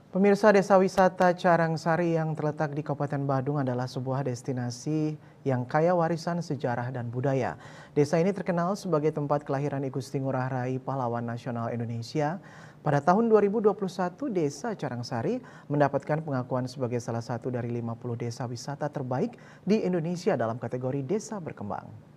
Pemirsa, desa wisata Carangsari yang terletak di Kabupaten Badung adalah sebuah destinasi yang kaya warisan sejarah dan budaya. Desa ini terkenal sebagai tempat kelahiran I Gusti Ngurah Rai, pahlawan nasional Indonesia. Pada tahun 2021, desa Carangsari mendapatkan pengakuan sebagai salah satu dari 50 desa wisata terbaik di Indonesia dalam kategori desa berkembang.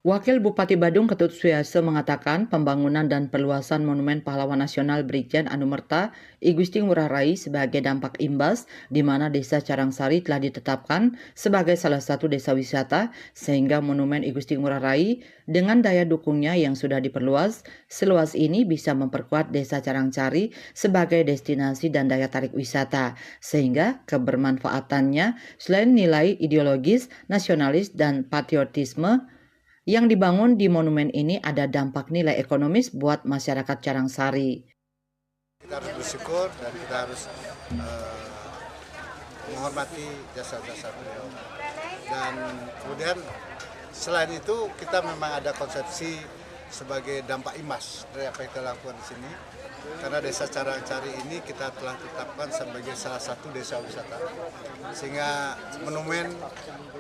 Wakil Bupati Badung Ketut Suyaso mengatakan pembangunan dan perluasan Monumen Pahlawan Nasional Brigjen Anumerta I Gusti Ngurah Rai sebagai dampak imbas di mana Desa Carangsari telah ditetapkan sebagai salah satu desa wisata sehingga Monumen I Gusti Ngurah Rai dengan daya dukungnya yang sudah diperluas seluas ini bisa memperkuat Desa Carangsari sebagai destinasi dan daya tarik wisata sehingga kebermanfaatannya selain nilai ideologis, nasionalis dan patriotisme yang dibangun di monumen ini ada dampak nilai ekonomis buat masyarakat Carangsari. Kita harus bersyukur dan kita harus menghormati jasa-jasa beliau. Dan kemudian selain itu kita memang ada konsepsi sebagai dampak imbas dari apa yang kita lakukan di sini. Karena desa Carangsari ini kita telah tetapkan sebagai salah satu desa wisata. Sehingga monumen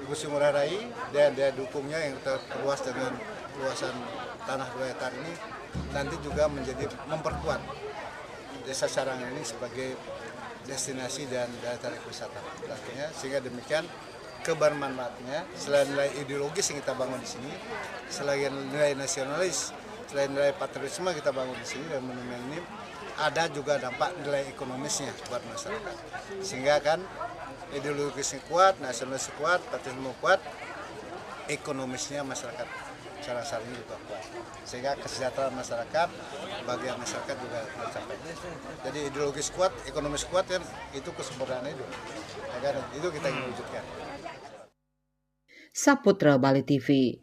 Gusti Ngurah Rai dan daya dukungnya yang terluas dengan luasan tanah 2 hektar ini nanti juga menjadi memperkuat desa Carangsari ini sebagai destinasi dan daya tarik wisata. Artinya sehingga demikian kebermanfaatnya selain nilai ideologis yang kita bangun di sini, selain nilai nasionalis, selain nilai patriotisme kita bangun di sini dan monumen ini ada juga dampak nilai ekonomisnya buat masyarakat. Sehingga kan ideologisnya kuat, nasionalis kuat, patriotisme kuat, ekonomisnya masyarakat Carangsari juga kuat. Sehingga kesejahteraan masyarakat, bagian masyarakat juga tercapai. Jadi ideologis kuat, ekonomis kuat kan itu kesempurnaan itu. Ya kan? Itu kita ingin wujudkan. Saputra Bali TV.